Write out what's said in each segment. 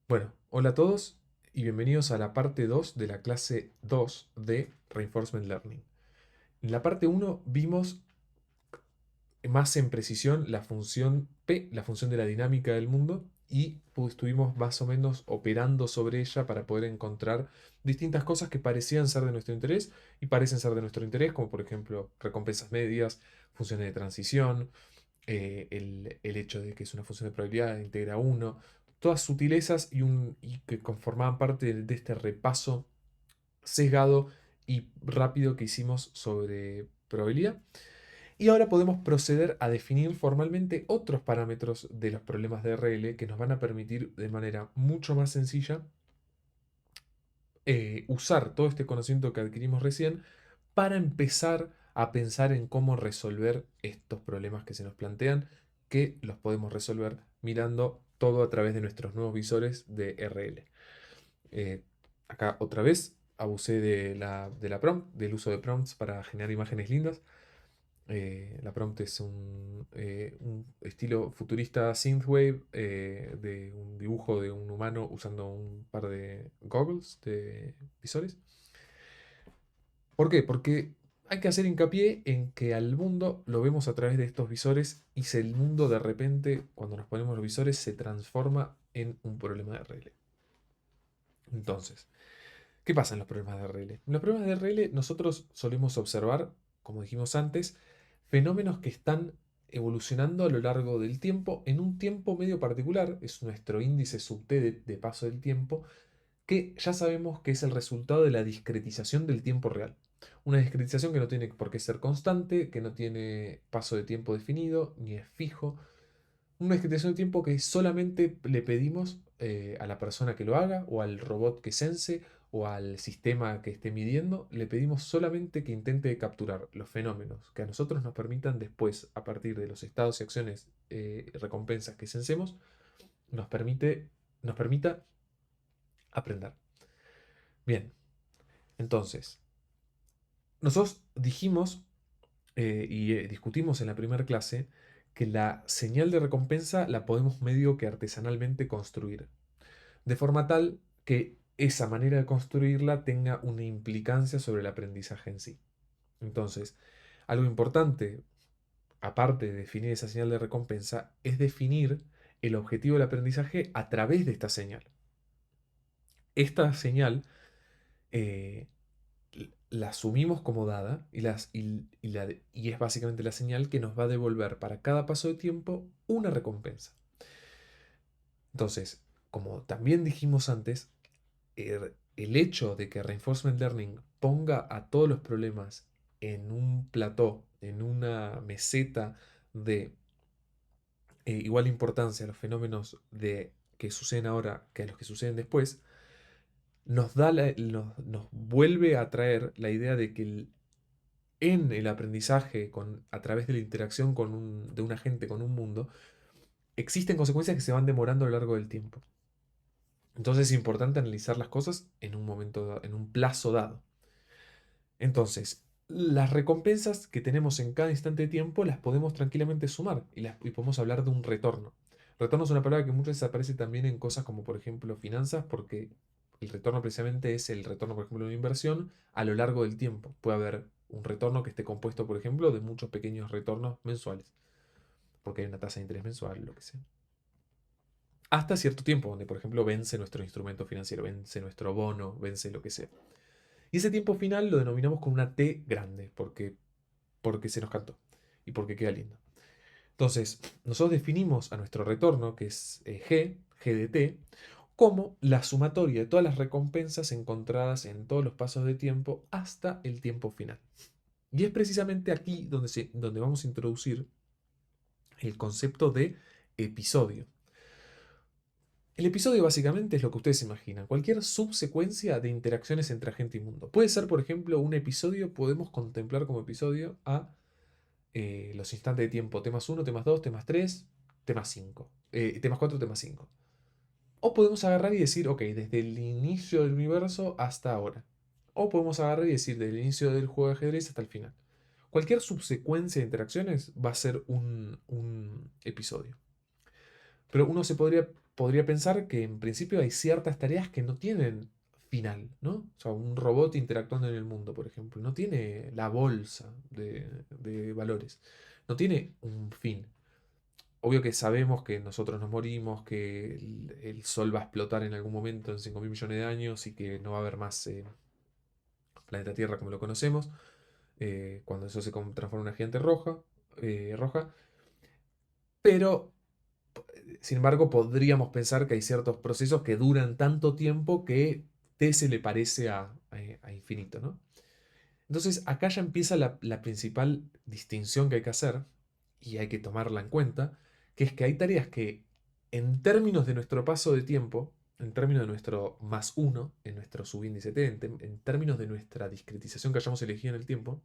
Bueno, hola a todos y bienvenidos a la parte 2 de la clase 2 de Reinforcement Learning. En la parte uno vimos más en precisión la función P, la función de la dinámica del mundo, y estuvimos más o menos operando sobre ella para poder encontrar distintas cosas que parecían ser de nuestro interés y parecen ser de nuestro interés, como por ejemplo recompensas medias, funciones de transición, el hecho de que es una función de probabilidad, integra uno, todas sutilezas y que conformaban parte de este repaso sesgado y rápido que hicimos sobre probabilidad. Y ahora podemos proceder a definir formalmente otros parámetros de los problemas de RL que nos van a permitir de manera mucho más sencilla usar todo este conocimiento que adquirimos recién para empezar a pensar en cómo resolver estos problemas que se nos plantean, que los podemos resolver mirando todo a través de nuestros nuevos visores de RL. Eh, Acá otra vez abusé de la prompt, del uso de prompts para generar imágenes lindas. La prompt es un estilo futurista synthwave de un dibujo de un humano usando un par de goggles, de visores. ¿Por qué? Porque hay que hacer hincapié en que al mundo lo vemos a través de estos visores y si el mundo de repente, cuando nos ponemos los visores, se transforma en un problema de RL. Entonces, ¿qué pasa en los problemas de RL? En los problemas de RL nosotros solemos observar, como dijimos antes, fenómenos que están evolucionando a lo largo del tiempo en un tiempo medio particular, es nuestro índice sub-T de paso del tiempo, que ya sabemos que es el resultado de la discretización del tiempo real. Una discretización que no tiene por qué ser constante, que no tiene paso de tiempo definido, ni es fijo. Una discretización de tiempo que solamente le pedimos a la persona que lo haga, o al robot que sense, o al sistema que esté midiendo, le pedimos solamente que intente capturar los fenómenos que a nosotros nos permitan después, a partir de los estados y acciones, recompensas que sensemos, nos permita aprender. Bien, entonces, nosotros dijimos y discutimos en la primera clase que la señal de recompensa la podemos medio que artesanalmente construir, de forma tal que esa manera de construirla tenga una implicancia sobre el aprendizaje en sí. Entonces, algo importante, aparte de definir esa señal de recompensa, es definir el objetivo del aprendizaje a través de esta señal. Esta señal eh, la asumimos como dada y es básicamente la señal que nos va a devolver para cada paso de tiempo una recompensa. Entonces, como también dijimos antes, el hecho de que Reinforcement Learning ponga a todos los problemas en un plató, en una meseta de igual importancia a los fenómenos que suceden ahora que a los que suceden después, nos vuelve a traer la idea de que en el aprendizaje a través de la interacción de un agente con un mundo, existen consecuencias que se van demorando a lo largo del tiempo. Entonces es importante analizar las cosas en un momento, en un plazo dado. Entonces, las recompensas que tenemos en cada instante de tiempo las podemos tranquilamente sumar y podemos hablar de un retorno. Retorno es una palabra que muchas veces aparece también en cosas como, por ejemplo, finanzas, porque el retorno precisamente es el retorno, por ejemplo, de una inversión a lo largo del tiempo. Puede haber un retorno que esté compuesto, por ejemplo, de muchos pequeños retornos mensuales, porque hay una tasa de interés mensual, lo que sea. Hasta cierto tiempo, donde, por ejemplo, vence nuestro instrumento financiero, vence nuestro bono, vence lo que sea. Y ese tiempo final lo denominamos con una T grande, porque se nos cantó y porque queda lindo. Entonces, nosotros definimos a nuestro retorno, que es G de T, como la sumatoria de todas las recompensas encontradas en todos los pasos de tiempo hasta el tiempo final. Y es precisamente aquí donde vamos a introducir el concepto de episodio. El episodio básicamente es lo que ustedes imaginan, cualquier subsecuencia de interacciones entre agente y mundo. Puede ser, por ejemplo, un episodio, podemos contemplar como episodio a los instantes de tiempo, temas uno, temas 2, temas 3, temas 5, temas 4, temas 5. O podemos agarrar y decir, ok, desde el inicio del universo hasta ahora. O podemos agarrar y decir, desde el inicio del juego de ajedrez hasta el final. Cualquier subsecuencia de interacciones va a ser un episodio. Pero uno se podría podría pensar que en principio hay ciertas tareas que no tienen final, ¿no? O sea, un robot interactuando en el mundo, por ejemplo, no tiene la bolsa de valores, no tiene un fin. Obvio que sabemos que nosotros nos morimos, que el Sol va a explotar en algún momento en 5.000 millones de años y que no va a haber más planeta Tierra como lo conocemos, cuando eso se transforma en una gigante roja, pero sin embargo podríamos pensar que hay ciertos procesos que duran tanto tiempo que T se le parece a infinito, ¿no? Entonces acá ya empieza la principal distinción que hay que hacer y hay que tomarla en cuenta, que es que hay tareas que en términos de nuestro paso de tiempo, en términos de nuestro más uno, en nuestro subíndice T, en términos de nuestra discretización que hayamos elegido en el tiempo,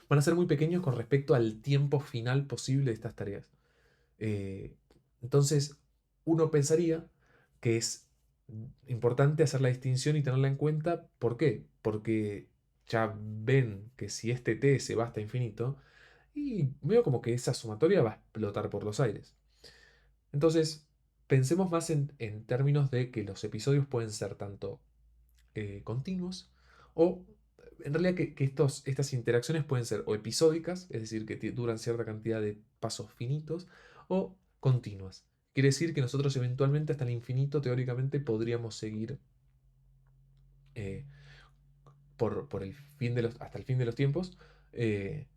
van a ser muy pequeños con respecto al tiempo final posible de estas tareas. Eh, entonces, uno pensaría que es importante hacer la distinción y tenerla en cuenta. ¿Por qué? Porque ya ven que si este T se va hasta infinito, y veo como que esa sumatoria va a explotar por los aires. Entonces, pensemos más en términos de que los episodios pueden ser tanto continuos o en realidad que estas interacciones pueden ser o episódicas, es decir, que duran cierta cantidad de pasos finitos, o continuas. Quiere decir que nosotros eventualmente hasta el infinito teóricamente podríamos seguir eh, por el fin de hasta el fin de los tiempos, eh,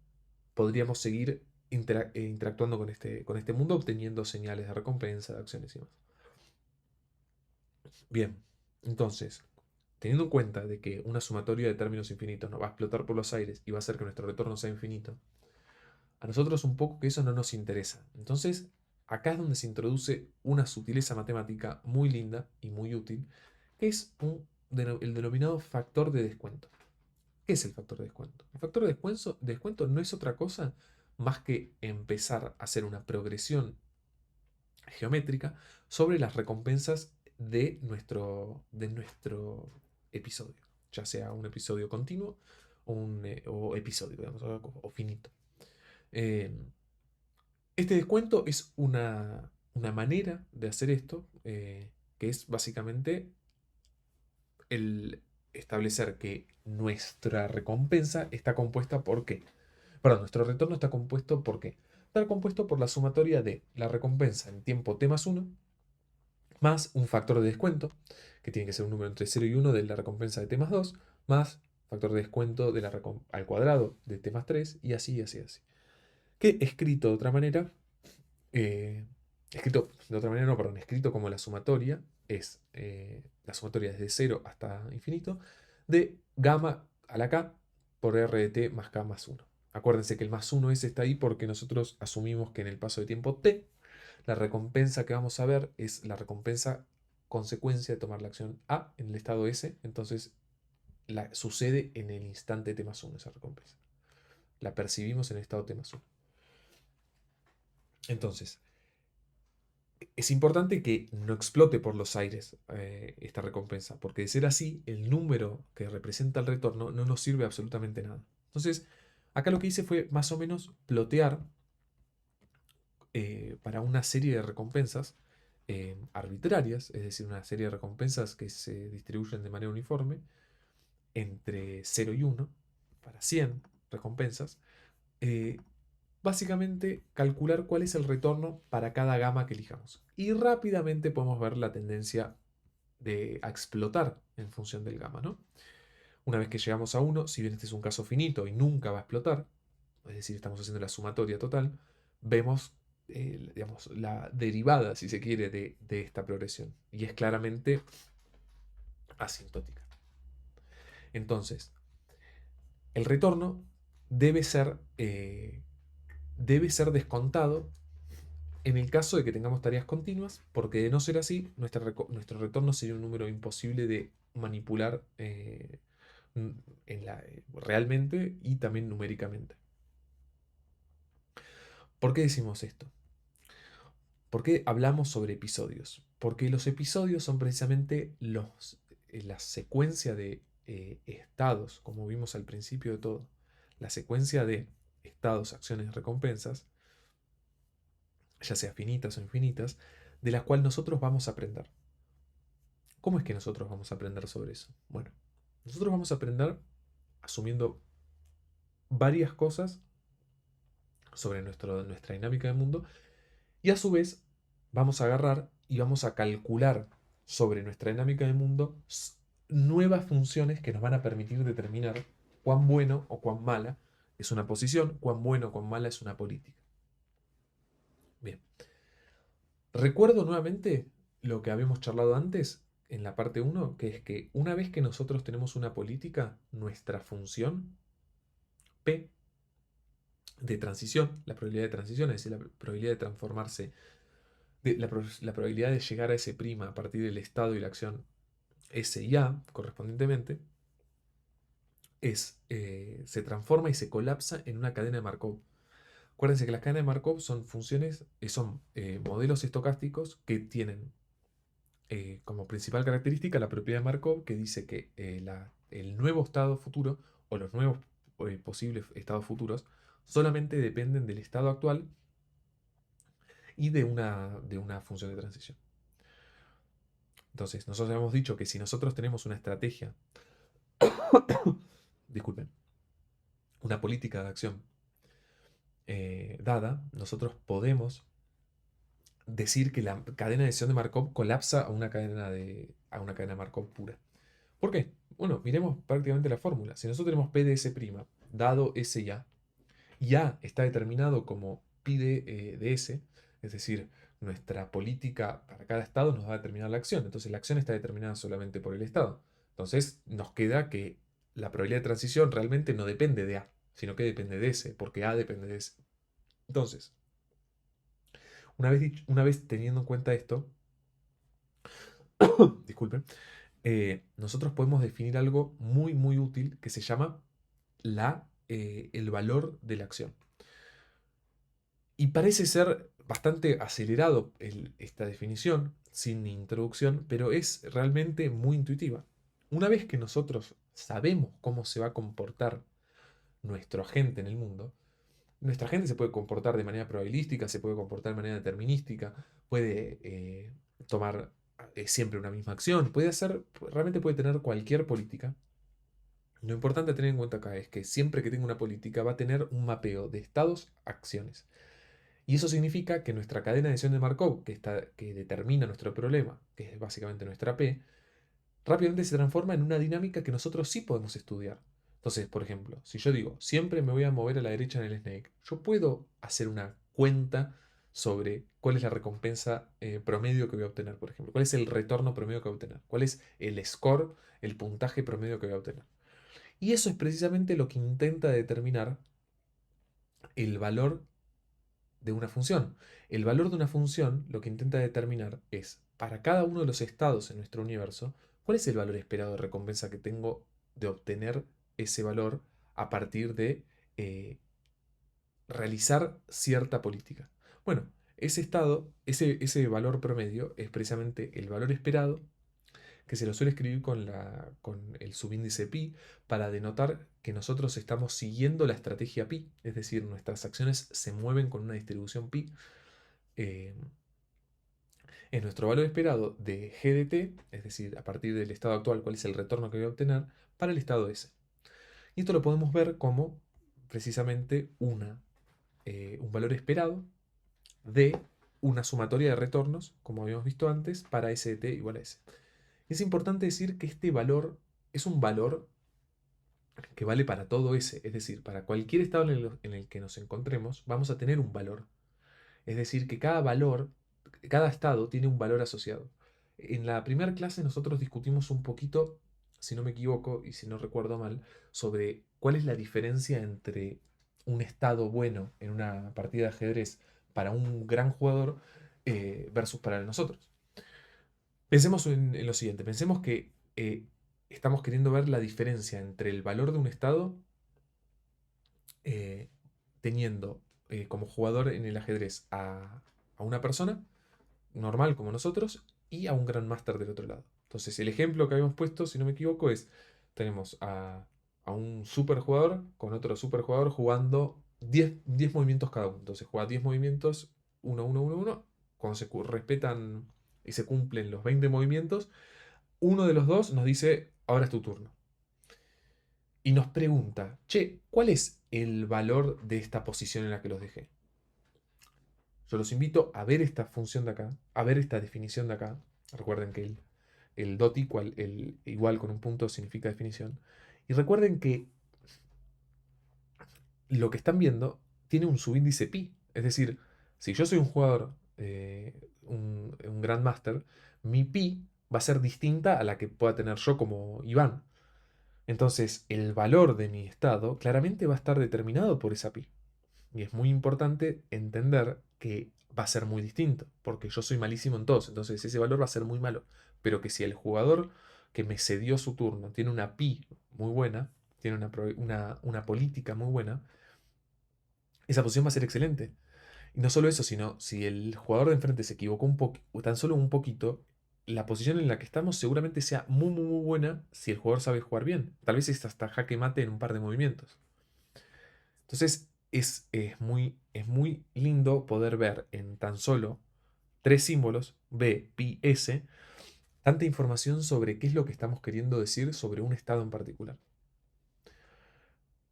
podríamos seguir interactuando con este mundo, obteniendo señales de recompensa, de acciones y demás. Bien, entonces, teniendo en cuenta de que una sumatoria de términos infinitos nos va a explotar por los aires y va a hacer que nuestro retorno sea infinito, a nosotros un poco que eso no nos interesa. Entonces, acá es donde se introduce una sutileza matemática muy linda y muy útil, que es el denominado factor de descuento. ¿Qué es el factor de descuento? El factor de descuento no es otra cosa más que empezar a hacer una progresión geométrica sobre las recompensas de nuestro episodio, ya sea un episodio continuo o episódico, digamos, o finito. Eh, este descuento es una manera de hacer esto, que es básicamente el establecer que nuestra recompensa está compuesta por qué. Perdón, nuestro retorno está compuesto por qué. Está compuesto por la sumatoria de la recompensa en tiempo t más 1 más un factor de descuento, que tiene que ser un número entre 0 y 1 de la recompensa de t más 2, más factor de descuento al cuadrado de t más 3, y así, así, así. Que escrito de otra manera, eh, escrito de otra manera, no, perdón, escrito como es la sumatoria desde 0 hasta infinito, de gamma a la k por r de t más k más 1. Acuérdense que el más 1 ese está ahí porque nosotros asumimos que en el paso de tiempo t la recompensa que vamos a ver es la recompensa consecuencia de tomar la acción A en el estado S. Entonces sucede en el instante t más 1 esa recompensa. La percibimos en el estado t más 1. Entonces, es importante que no explote por los aires esta recompensa, porque de ser así, el número que representa el retorno no nos sirve absolutamente nada. Entonces, acá lo que hice fue más o menos plotear para una serie de recompensas arbitrarias, es decir, una serie de recompensas que se distribuyen de manera uniforme entre 0 y 1, para 100 recompensas, eh, básicamente calcular cuál es el retorno para cada gama que elijamos. Y rápidamente podemos ver la tendencia a explotar en función del gamma, ¿no? Una vez que llegamos a 1, si bien este es un caso finito y nunca va a explotar, es decir, estamos haciendo la sumatoria total, vemos digamos, la derivada, si se quiere, de esta progresión. Y es claramente asintótica. Entonces, el retorno debe ser, debe ser descontado en el caso de que tengamos tareas continuas, porque de no ser así, nuestro retorno sería un número imposible de manipular realmente y también numéricamente. ¿Por qué decimos esto? ¿Por qué hablamos sobre episodios? Porque los episodios son precisamente la secuencia de estados, como vimos al principio de todo. La secuencia de estados, acciones, recompensas, ya sea finitas o infinitas, de la cual nosotros vamos a aprender. ¿Cómo es que nosotros vamos a aprender sobre eso? Bueno, nosotros vamos a aprender asumiendo varias cosas sobre nuestra dinámica del mundo y a su vez vamos a agarrar y vamos a calcular sobre nuestra dinámica del mundo nuevas funciones que nos van a permitir determinar cuán bueno o cuán mala es una posición, cuán bueno o cuán mala es una política. Bien, recuerdo nuevamente lo que habíamos charlado antes en la parte uno, que es que una vez que nosotros tenemos una política, nuestra función P de transición, la probabilidad de transición, es decir, la probabilidad de transformarse, la probabilidad de llegar a ese prima a partir del estado y la acción S y A, correspondientemente, se transforma y se colapsa en una cadena de Markov. Acuérdense que las cadenas de Markov son funciones, son modelos estocásticos que tienen como principal característica la propiedad de Markov, que dice que el nuevo estado futuro o los nuevos posibles estados futuros solamente dependen del estado actual y de una función de transición. Entonces, nosotros hemos dicho que si nosotros tenemos una estrategia, disculpen, una política de acción dada, nosotros podemos decir que la cadena de decisión de Markov colapsa a una cadena de Markov pura. ¿Por qué? Bueno, miremos prácticamente la fórmula. Si nosotros tenemos P de S', dado S y A está determinado como pi de S, es decir, nuestra política para cada estado nos va a determinar la acción. Entonces la acción está determinada solamente por el estado. Entonces nos queda que la probabilidad de transición realmente no depende de A, sino que depende de S, porque A depende de S. Entonces, una vez teniendo en cuenta esto, disculpen, nosotros podemos definir algo muy, muy útil que se llama el valor de la acción. Y parece ser bastante acelerado esta definición, sin introducción, pero es realmente muy intuitiva. Una vez que nosotros sabemos cómo se va a comportar nuestro agente en el mundo, nuestra agente se puede comportar de manera probabilística, se puede comportar de manera determinística, puede tomar siempre una misma acción, realmente puede tener cualquier política. Lo importante a tener en cuenta acá es que siempre que tenga una política va a tener un mapeo de estados a acciones. Y eso significa que nuestra cadena de decisión de Markov, que determina nuestro problema, que es básicamente nuestra P, rápidamente se transforma en una dinámica que nosotros sí podemos estudiar. Entonces, por ejemplo, si yo digo, siempre me voy a mover a la derecha en el snake, yo puedo hacer una cuenta sobre cuál es la recompensa promedio que voy a obtener, por ejemplo, cuál es el retorno promedio que voy a obtener, cuál es el score, el puntaje promedio que voy a obtener. Y eso es precisamente lo que intenta determinar el valor de una función. El valor de una función lo que intenta determinar es, para cada uno de los estados en nuestro universo, cuál es el valor esperado de recompensa que tengo de obtener ese valor a partir de realizar cierta política. Bueno, ese estado, ese valor promedio es precisamente el valor esperado que se lo suele escribir con el subíndice pi para denotar que nosotros estamos siguiendo la estrategia pi, es decir, nuestras acciones se mueven con una distribución pi. eh, es nuestro valor esperado de g de t, es decir, a partir del estado actual, cuál es el retorno que voy a obtener para el estado S. Y esto lo podemos ver como precisamente un valor esperado de una sumatoria de retornos, como habíamos visto antes, para S de t igual a S. Es importante decir que este valor es un valor que vale para todo S, es decir, para cualquier estado en el que nos encontremos, vamos a tener un valor. Es decir, que cada estado tiene un valor asociado. En la primera clase nosotros discutimos un poquito, si no me equivoco y si no recuerdo mal, sobre cuál es la diferencia entre un estado bueno en una partida de ajedrez para un gran jugador versus para nosotros. Pensemos en lo siguiente, pensemos que estamos queriendo ver la diferencia entre el valor de un estado eh, teniendo como jugador en el ajedrez a una persona normal como nosotros y a un Grandmaster del otro lado. Entonces, el ejemplo que habíamos puesto, si no me equivoco, tenemos a un superjugador con otro superjugador jugando 10 movimientos cada uno. Entonces, juega 10 movimientos, 1, 1, 1, 1. cuando se respetan y se cumplen los 20 movimientos, uno de los dos nos dice, ahora es tu turno. Y nos pregunta, che, ¿cuál es el valor de esta posición en la que los dejé? Yo los invito a ver esta función de acá, a ver esta definición de acá. Recuerden que el dot equal, el igual con un punto significa definición. Y recuerden que lo que están viendo tiene un subíndice pi. Es decir, si yo soy un jugador, un Grandmaster, mi pi va a ser distinta a la que pueda tener yo como Iván. Entonces, el valor de mi estado claramente va a estar determinado por esa pi. Y es muy importante entender que va a ser muy distinto, porque yo soy malísimo en todos, entonces ese valor va a ser muy malo. Pero que si el jugador que me cedió su turno tiene una pi muy buena, tiene una política muy buena, esa posición va a ser excelente. Y no solo eso, sino si el jugador de enfrente se equivocó un poco, tan solo un poquito, la posición en la que estamos seguramente sea muy, muy, muy buena si el jugador sabe jugar bien. Tal vez es hasta jaque mate en un par de movimientos. Entonces es muy lindo poder ver en tan solo tres símbolos, B, Pi, S, tanta información sobre qué es lo que estamos queriendo decir sobre un estado en particular.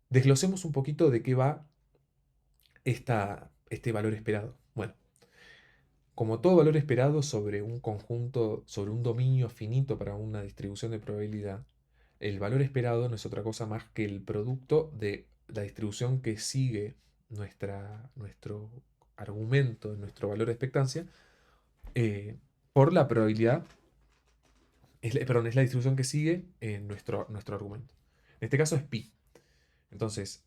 Desglosemos un poquito de qué va este valor esperado. Bueno, como todo valor esperado sobre un conjunto, sobre un dominio finito para una distribución de probabilidad, el valor esperado no es otra cosa más que el producto de la distribución que sigue nuestro argumento, nuestro valor de expectancia, por la probabilidad, perdón, es la distribución que sigue nuestro argumento. En este caso es pi. Entonces,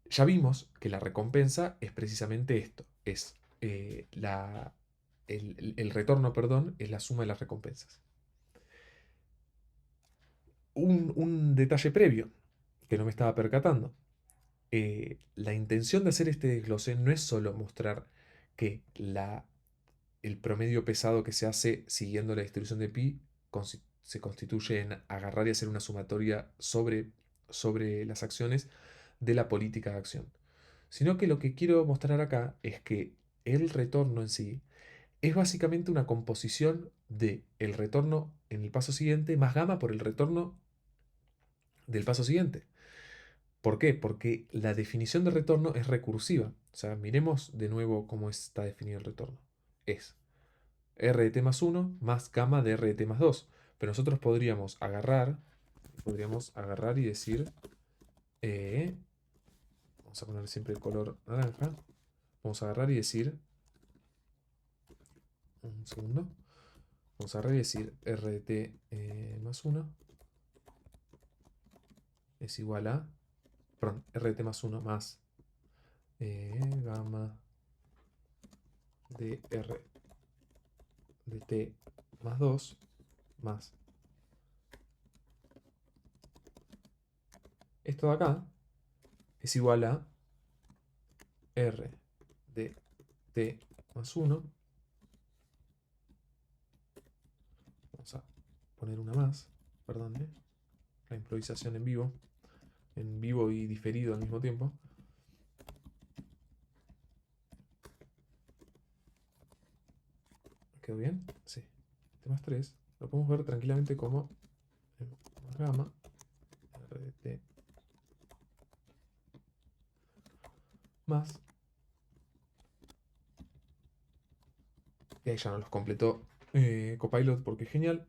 ya vimos que la recompensa es precisamente esto, es el retorno, perdón, es la suma de las recompensas. Un detalle previo que no me estaba percatando. La intención de hacer este desglose no es solo mostrar que el promedio pesado que se hace siguiendo la distribución de pi se constituye en agarrar y hacer una sumatoria sobre las acciones de la política de acción, sino que lo que quiero mostrar acá es que el retorno en sí es básicamente una composición de el retorno en el paso siguiente más gamma por el retorno del paso siguiente. ¿Por qué? Porque la definición de retorno es recursiva. O sea, miremos de nuevo cómo está definido el retorno. Es r de t más 1 más gamma de r de t más 2. Pero nosotros podríamos agarrar y decir, vamos a poner siempre el color naranja, vamos a agarrar y decir, un segundo, vamos a agarrar y decir r de t más 1 es igual a, perdón, r de t más 1 más gamma de r de t más 2 más esto de acá es igual a r de t más 1. Vamos a poner una más, perdón, la improvisación en vivo y diferido al mismo tiempo. ¿Quedó bien? Sí. T más 3 lo podemos ver tranquilamente como más gamma r de t más. Y ahí ya nos los completó Copilot porque es genial.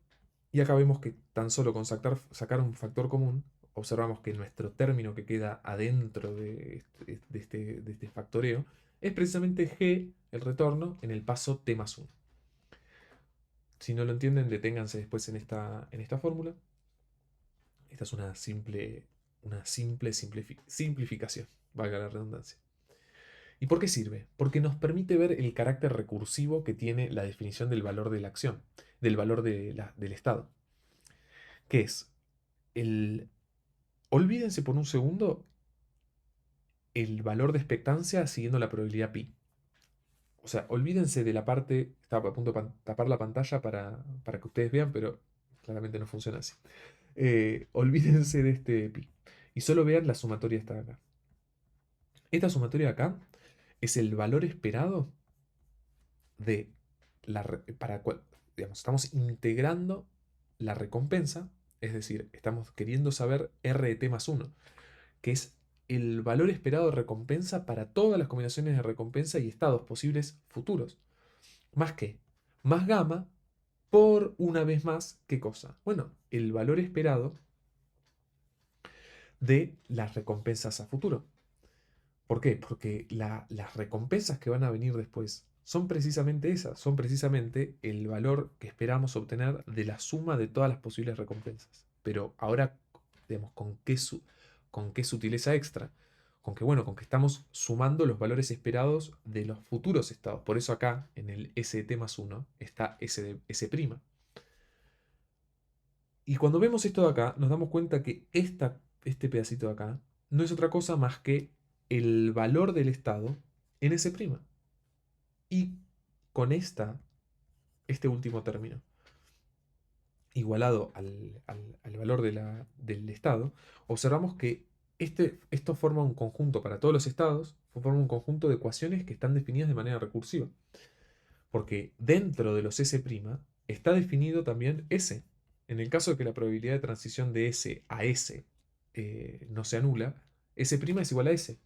Y acá vemos que tan solo con sacar un factor común, observamos que nuestro término que queda adentro de este factoreo es precisamente g, el retorno, en el paso t más 1. Si no lo entienden, deténganse después en esta fórmula. Esta es una simple simplificación, valga la redundancia. ¿Y por qué sirve? Porque nos permite ver el carácter recursivo que tiene la definición del valor de la acción, del valor del estado. Que es el. Olvídense por un segundo el valor de expectancia siguiendo la probabilidad pi. O sea, olvídense de la parte. Estaba a punto de tapar la pantalla para que ustedes vean, pero claramente no funciona así. Olvídense de este pi. Y solo vean la sumatoria esta de acá. Esta sumatoria de acá es el valor esperado de digamos, estamos integrando la recompensa, es decir, estamos queriendo saber RT más 1, que es el valor esperado de recompensa para todas las combinaciones de recompensa y estados posibles futuros. ¿Más qué? Más gamma por una vez más, ¿qué cosa? Bueno, el valor esperado de las recompensas a futuro. ¿Por qué? Porque las recompensas que van a venir después son precisamente esas, son precisamente el valor que esperamos obtener de la suma de todas las posibles recompensas. Pero ahora, digamos, con qué sutileza extra? Con que, bueno, con que estamos sumando los valores esperados de los futuros estados. Por eso acá, en el ST más 1, está S'. Y cuando vemos esto de acá, nos damos cuenta que este pedacito de acá no es otra cosa más que el valor del estado en S'. Y con este último término, igualado al valor del estado, observamos que esto forma un conjunto para todos los estados, forma un conjunto de ecuaciones que están definidas de manera recursiva. Porque dentro de los S' está definido también S. En el caso de que la probabilidad de transición de S a S no sea nula, S' es igual a S.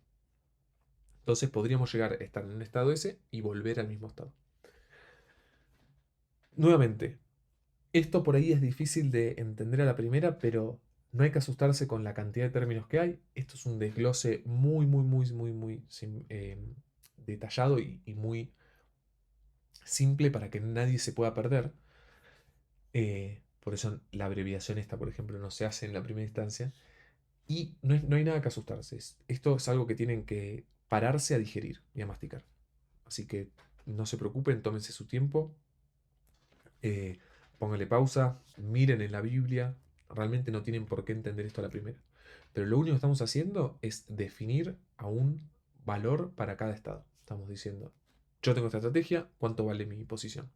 Entonces podríamos llegar a estar en un estado S y volver al mismo estado. Nuevamente, esto por ahí es difícil de entender a la primera, pero no hay que asustarse con la cantidad de términos que hay. Esto es un desglose muy, muy, muy, muy, muy detallado y muy simple para que nadie se pueda perder. Por eso la abreviación esta, por ejemplo, no se hace en la primera instancia. Y no hay nada que asustarse. Esto es algo que tienen que pararse a digerir y a masticar. Así que no se preocupen, tómense su tiempo, eh, pónganle pausa, miren en la Biblia. Realmente no tienen por qué entender esto a la primera. Pero lo único que estamos haciendo es definir a un valor para cada estado. Estamos diciendo, yo tengo esta estrategia, ¿cuánto vale mi posición?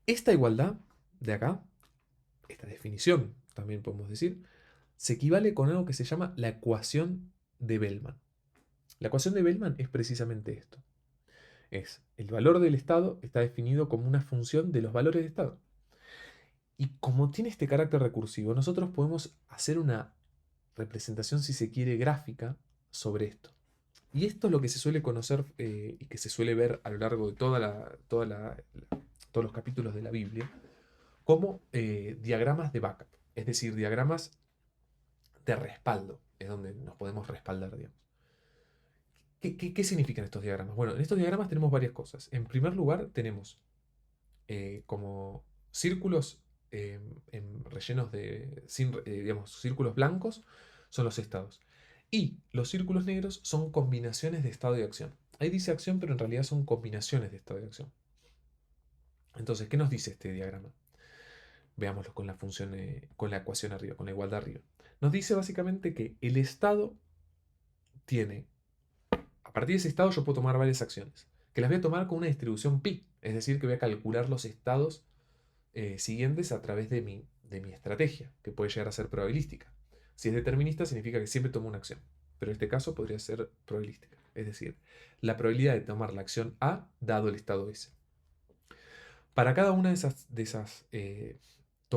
Esta igualdad de acá, esta definición, también podemos decir, se equivale con algo que se llama la ecuación de Bellman. La ecuación de Bellman es precisamente esto. Es el valor del estado está definido como una función de los valores de estado. Y como tiene este carácter recursivo, nosotros podemos hacer una representación, si se quiere, gráfica sobre esto. Y esto es lo que se suele conocer y que se suele ver a lo largo de todos los capítulos de la Biblia como diagramas de backup, es decir, diagramas de respaldo, es donde nos podemos respaldar, digamos. ¿Qué significan estos diagramas? Bueno, en estos diagramas tenemos varias cosas. En primer lugar, tenemos como círculos rellenos digamos, círculos blancos son los estados. Y los círculos negros son combinaciones de estado y acción. Ahí dice acción, pero en realidad son combinaciones de estado y acción. Entonces, ¿qué nos dice este diagrama? Veámoslo con la función, con la ecuación arriba, con la igualdad arriba. Nos dice básicamente que el estado tiene, a partir de ese estado yo puedo tomar varias acciones, que las voy a tomar con una distribución pi, es decir, que voy a calcular los estados siguientes a través de mi estrategia, que puede llegar a ser probabilística. Si es determinista, significa que siempre tomo una acción, pero en este caso podría ser probabilística, es decir, la probabilidad de tomar la acción A dado el estado S. Para cada una de esas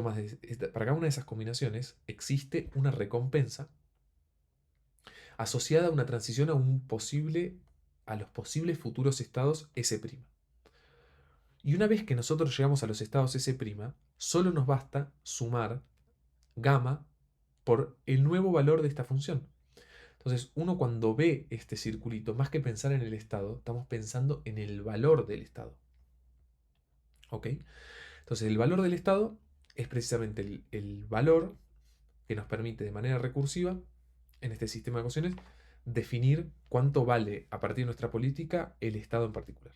para cada una de esas combinaciones existe una recompensa asociada a una transición a los posibles futuros estados S'. Y una vez que nosotros llegamos a los estados S', solo nos basta sumar gamma por el nuevo valor de esta función. Entonces, uno cuando ve este circulito, más que pensar en el estado, estamos pensando en el valor del estado. ¿Ok? Entonces, el valor del estado es precisamente el valor que nos permite de manera recursiva, en este sistema de ecuaciones, definir cuánto vale a partir de nuestra política el estado en particular.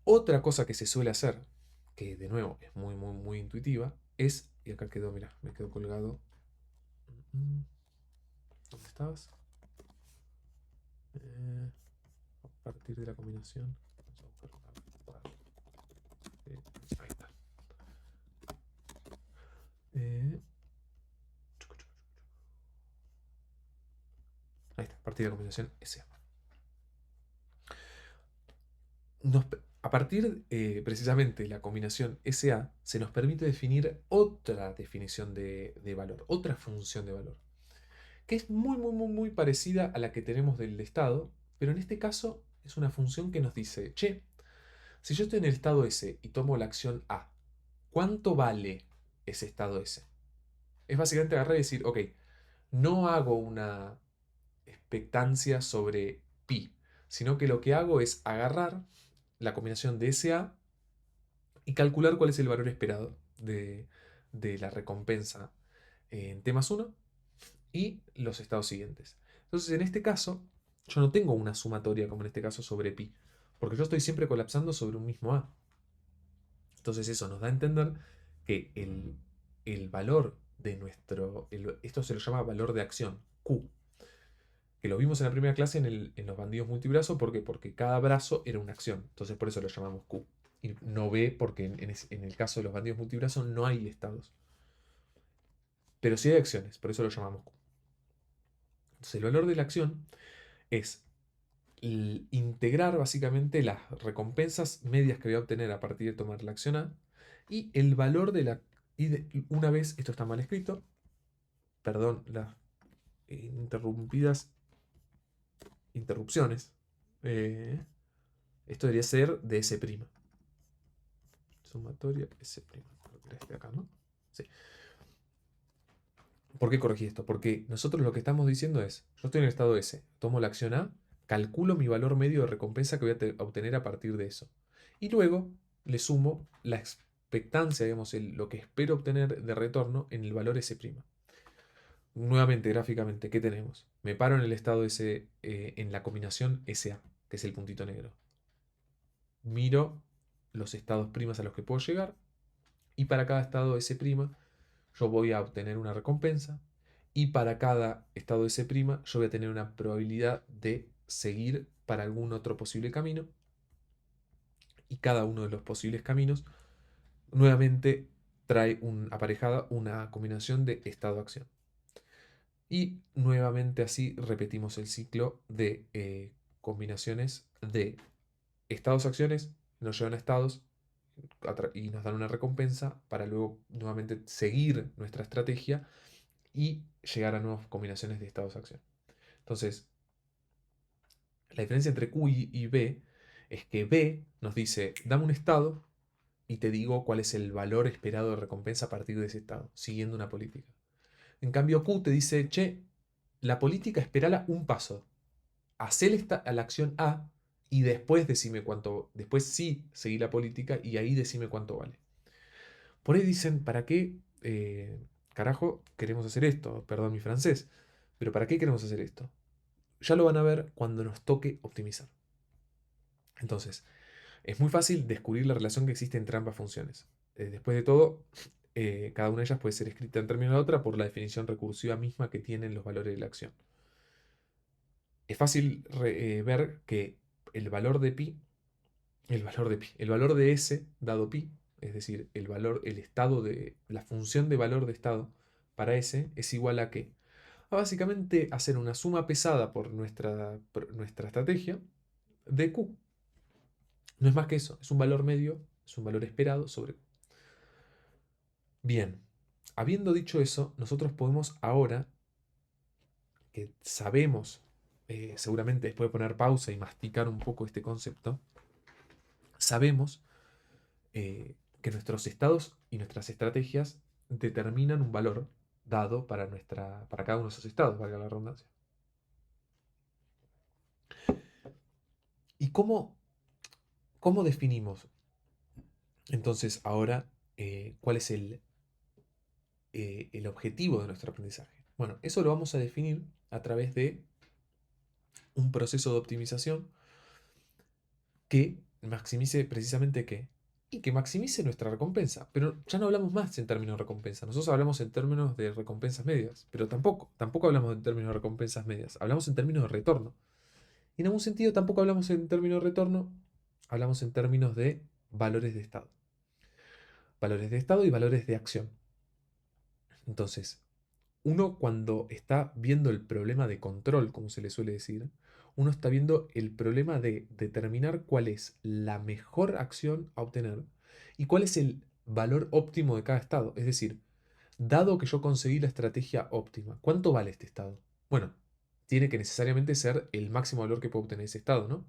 Otra cosa que se suele hacer, que de nuevo es muy, muy, muy intuitiva, es, y acá quedó, mira, me quedó colgado. ¿Dónde estabas? A partir de la combinación. Ahí está. Eh, ahí está, a partir de la combinación S. a partir precisamente de la combinación SA, se nos permite definir otra definición de valor, otra función de valor, que es muy, muy, muy, muy parecida a la que tenemos del estado, pero en este caso es una función que nos dice, che, si yo estoy en el estado S y tomo la acción A, ¿cuánto vale ese estado S? Es básicamente agarrar y decir, ok, no hago una expectancia sobre pi, sino que lo que hago es agarrar la combinación de SA y calcular cuál es el valor esperado de la recompensa en T más 1 y los estados siguientes. Entonces, en este caso, yo no tengo una sumatoria como en este caso sobre pi, porque yo estoy siempre colapsando sobre un mismo A. Entonces, eso nos da a entender que el valor de esto se lo llama valor de acción, Q, que lo vimos en la primera clase en los bandidos multibrazo. ¿Por qué? Porque cada brazo era una acción. Entonces por eso lo llamamos Q. Y no B porque en el caso de los bandidos multibrazo no hay estados. Pero sí hay acciones, por eso lo llamamos Q. Entonces el valor de la acción es integrar básicamente las recompensas medias que voy a obtener a partir de tomar la acción A y el valor de la... una vez, esto está mal escrito, perdón, las interrumpidas interrupciones. Esto debería ser de S'. Sumatoria S'. Creo que era este de acá, ¿no? Sí. ¿Por qué corregí esto? Porque nosotros lo que estamos diciendo es, yo estoy en el estado S, tomo la acción A, calculo mi valor medio de recompensa que voy a obtener a partir de eso. Y luego le sumo la expectancia, digamos, lo que espero obtener de retorno en el valor S'. Nuevamente, gráficamente, ¿qué tenemos? Me paro en el estado S, en la combinación SA, que es el puntito negro. Miro los estados primas a los que puedo llegar y para cada estado S', yo voy a obtener una recompensa y para cada estado S', yo voy a tener una probabilidad de seguir para algún otro posible camino y cada uno de los posibles caminos nuevamente trae aparejada una combinación de estado-acción. Y nuevamente así repetimos el ciclo de combinaciones de estados-acciones, nos llevan a estados y nos dan una recompensa para luego nuevamente seguir nuestra estrategia y llegar a nuevas combinaciones de estados-acción. Entonces, la diferencia entre Q y B es que B nos dice, dame un estado y te digo cuál es el valor esperado de recompensa a partir de ese estado, siguiendo una política. En cambio, Q te dice, che, la política esperala un paso. Hacé a la acción A y después decime cuánto, después sí seguí la política y ahí decime cuánto vale. Por ahí dicen, ¿para qué carajo queremos hacer esto? Perdón mi francés, pero ¿para qué queremos hacer esto? Ya lo van a ver cuando nos toque optimizar. Entonces, es muy fácil descubrir la relación que existe entre ambas funciones. Después de todo, cada una de ellas puede ser escrita en términos de otra por la definición recursiva misma que tienen los valores de la acción. Es fácil ver que el valor de pi, el valor de S dado pi, es decir, el estado la función de valor de estado para S es igual a qué? A básicamente hacer una suma pesada por nuestra estrategia de Q. No es más que eso, es un valor medio, es un valor esperado sobre Q. Bien, habiendo dicho eso, nosotros podemos ahora, que sabemos, seguramente después de poner pausa y masticar un poco este concepto, sabemos que nuestros estados y nuestras estrategias determinan un valor dado para cada uno de esos estados, valga la redundancia. ¿Y cómo definimos entonces ahora cuál es el objetivo de nuestro aprendizaje? Bueno, eso lo vamos a definir a través de un proceso de optimización que maximice precisamente qué. Y que maximice nuestra recompensa. Pero ya no hablamos más en términos de recompensa. Nosotros hablamos en términos de recompensas medias. Pero tampoco hablamos en términos de recompensas medias. Hablamos en términos de retorno. Y en algún sentido tampoco hablamos en términos de retorno. Hablamos en términos de valores de estado. Valores de estado y valores de acción. Entonces, uno cuando está viendo el problema de control, como se le suele decir, uno está viendo el problema de determinar cuál es la mejor acción a obtener y cuál es el valor óptimo de cada estado. Es decir, dado que yo conseguí la estrategia óptima, ¿cuánto vale este estado? Bueno, tiene que necesariamente ser el máximo valor que puedo obtener ese estado, ¿no?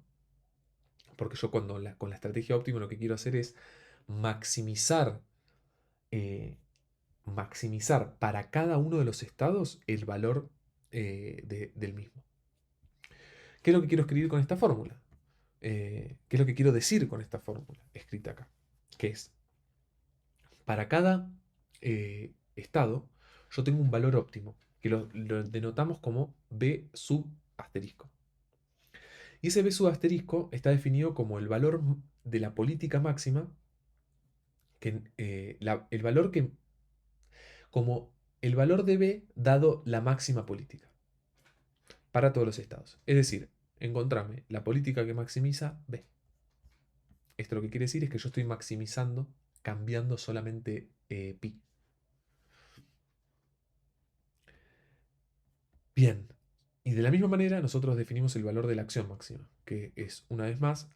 Porque yo con la estrategia óptima lo que quiero hacer es maximizar, eh, maximizar para cada uno de los estados el valor del mismo. ¿Qué es lo que quiero escribir con esta fórmula? ¿Qué es lo que quiero decir con esta fórmula escrita acá? Que es, para cada estado, yo tengo un valor óptimo, que lo denotamos como B sub asterisco. Y ese B sub asterisco está definido como el valor de la política máxima, el valor que, como el valor de B dado la máxima política para todos los estados. Es decir, encontrame la política que maximiza B. Esto lo que quiere decir es que yo estoy maximizando cambiando solamente pi. Bien, y de la misma manera nosotros definimos el valor de la acción máxima, que es, una vez más,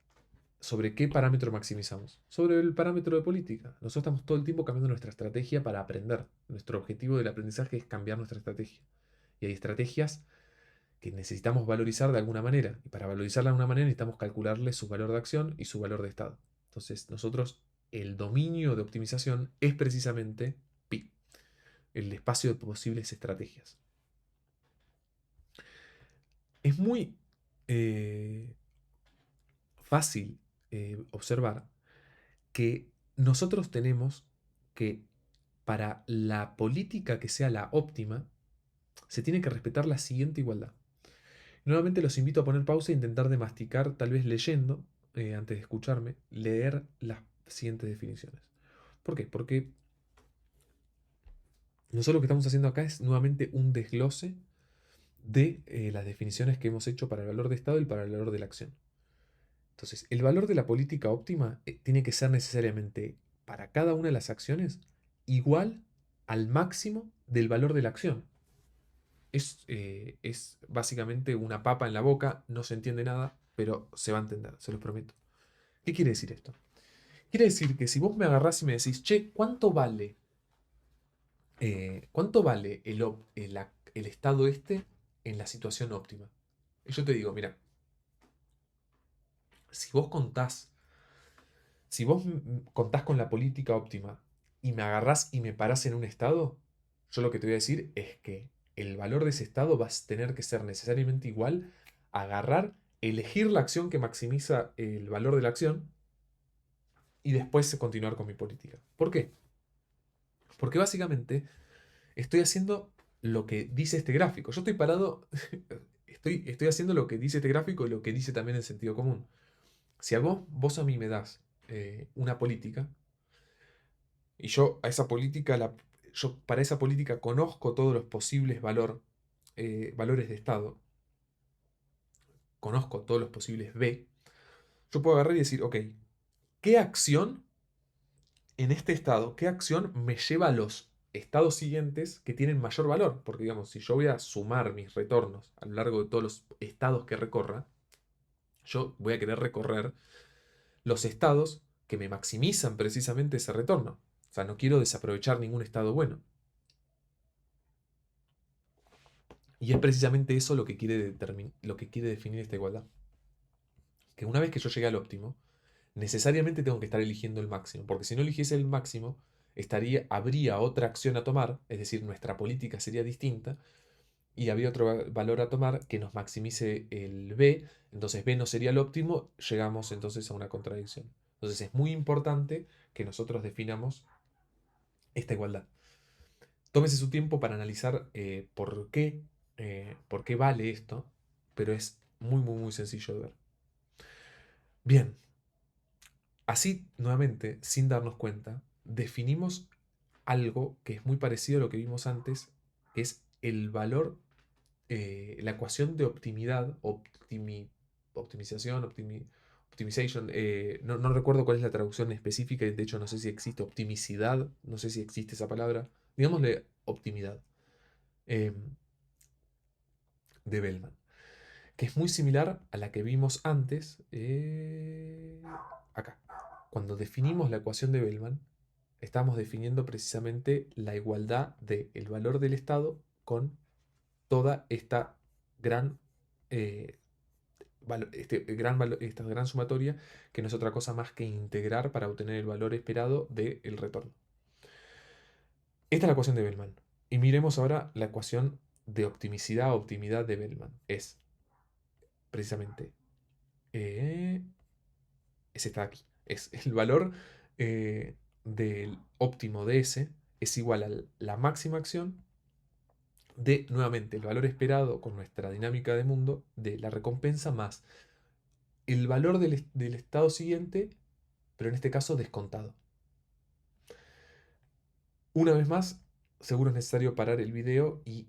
sobre qué parámetro maximizamos. Sobre el parámetro de política. Nosotros estamos todo el tiempo cambiando nuestra estrategia para aprender. Nuestro objetivo del aprendizaje es cambiar nuestra estrategia. Y hay estrategias que necesitamos valorizar de alguna manera. Y para valorizarla de alguna manera necesitamos calcularle su valor de acción y su valor de estado. Entonces, nosotros, el dominio de optimización es precisamente pi, el espacio de posibles estrategias. Es muy fácil observar que nosotros tenemos que, para la política que sea la óptima, se tiene que respetar la siguiente igualdad. Nuevamente los invito a poner pausa e intentar de masticar, tal vez leyendo, antes de escucharme, leer las siguientes definiciones. ¿Por qué? Porque nosotros lo que estamos haciendo acá es nuevamente un desglose de las definiciones que hemos hecho para el valor de estado y para el valor de la acción. Entonces, el valor de la política óptima tiene que ser necesariamente para cada una de las acciones igual al máximo del valor de la acción. Es básicamente una papa en la boca, no se entiende nada, pero se va a entender, se los prometo. ¿Qué quiere decir esto? Quiere decir que si vos me agarrás y me decís, che, cuánto vale el estado este en la situación óptima? Y yo te digo, mira, si vos contás Si vos contás con la política óptima y me agarrás y me parás en un estado, yo lo que te voy a decir es que el valor de ese estado va a tener que ser necesariamente igual a agarrar, elegir la acción que maximiza el valor de la acción y después continuar con mi política. ¿Por qué? Porque básicamente estoy haciendo lo que dice este gráfico. Yo estoy parado, estoy haciendo lo que dice este gráfico y lo que dice también el sentido común. Si vos a mí me das una política, y yo a esa política, yo para esa política conozco todos los posibles valores de estado, conozco todos los posibles B, yo puedo agarrar y decir, ok, ¿qué acción en este estado, qué acción me lleva a los estados siguientes que tienen mayor valor? Porque digamos, si yo voy a sumar mis retornos a lo largo de todos los estados que recorra, yo voy a querer recorrer los estados que me maximizan precisamente ese retorno. O sea, no quiero desaprovechar ningún estado bueno. Y es precisamente eso lo que quiere definir esta igualdad. Que una vez que yo llegue al óptimo, necesariamente tengo que estar eligiendo el máximo, porque si no eligiese el máximo, habría otra acción a tomar, es decir, nuestra política sería distinta, y habría otro valor a tomar que nos maximice el B, entonces B no sería el óptimo, llegamos entonces a una contradicción. Entonces es muy importante que nosotros definamos esta igualdad. Tómese su tiempo para analizar por qué vale esto, pero es muy, muy, muy sencillo de ver. Bien, así nuevamente, sin darnos cuenta, definimos algo que es muy parecido a lo que vimos antes, que es el valor, la ecuación de optimidad, optimización, optimization, no recuerdo cuál es la traducción específica, y de hecho no sé si existe optimicidad, no sé si existe esa palabra, digámosle optimidad, eh, de Bellman. que es muy similar a la que vimos antes, acá. Cuando definimos la ecuación de Bellman, estamos definiendo precisamente la igualdad del valor del estado con toda esta gran, eh, esta gran sumatoria, que no es otra cosa más que integrar para obtener el valor esperado del retorno. Esta es la ecuación de Bellman. Y miremos ahora la ecuación de optimicidad o optimidad de Bellman. Es precisamente, es esta de aquí. Es el valor del óptimo de S es igual a la máxima acción de, nuevamente, el valor esperado con nuestra dinámica de mundo de la recompensa más el valor del estado siguiente, pero en este caso descontado. Una vez más, seguro es necesario parar el video y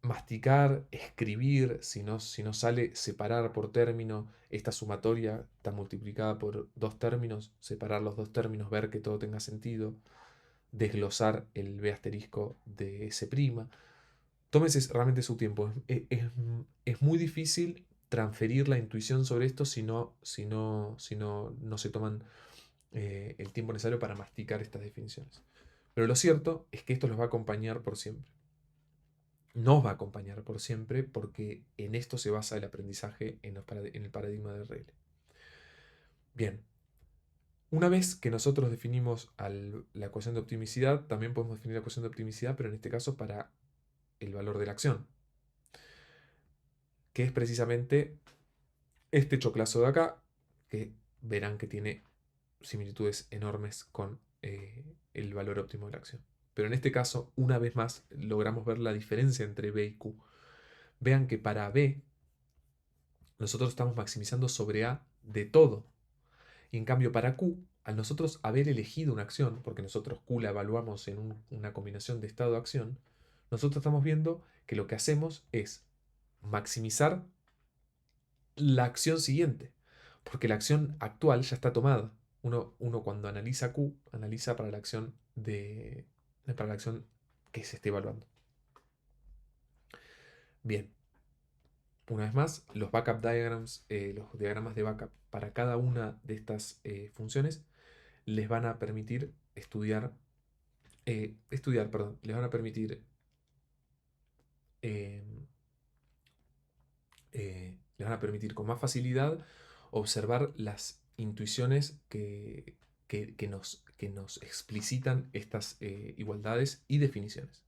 masticar, escribir, si no sale, separar por término. Esta sumatoria está multiplicada por dos términos, separar los dos términos, ver que todo tenga sentido, desglosar el B asterisco de S'. Tómese realmente su tiempo. Es muy difícil transferir la intuición sobre esto si no se toman el tiempo necesario para masticar estas definiciones. Pero lo cierto es que esto los va a acompañar por siempre. Nos va a acompañar por siempre porque en esto se basa el aprendizaje en el paradigma de Rayleigh. Bien, una vez que nosotros definimos la ecuación de optimicidad, también podemos definir la ecuación de optimicidad, pero en este caso para el valor de la acción, que es precisamente este choclazo de acá, que verán que tiene similitudes enormes con el valor óptimo de la acción. Pero en este caso, una vez más, logramos ver la diferencia entre B y Q. Vean que para B, nosotros estamos maximizando sobre A de todo. Y en cambio, para Q, al nosotros haber elegido una acción, porque nosotros Q la evaluamos en una combinación de estado-acción, nosotros estamos viendo que lo que hacemos es maximizar la acción siguiente, porque la acción actual ya está tomada. Uno cuando analiza Q, analiza para la acción para la acción que se esté evaluando. Bien, una vez más, los backup diagrams, los diagramas de backup para cada una de estas funciones les van a permitir les van a permitir eh, les van a permitir con más facilidad observar las intuiciones que nos explicitan estas igualdades y definiciones.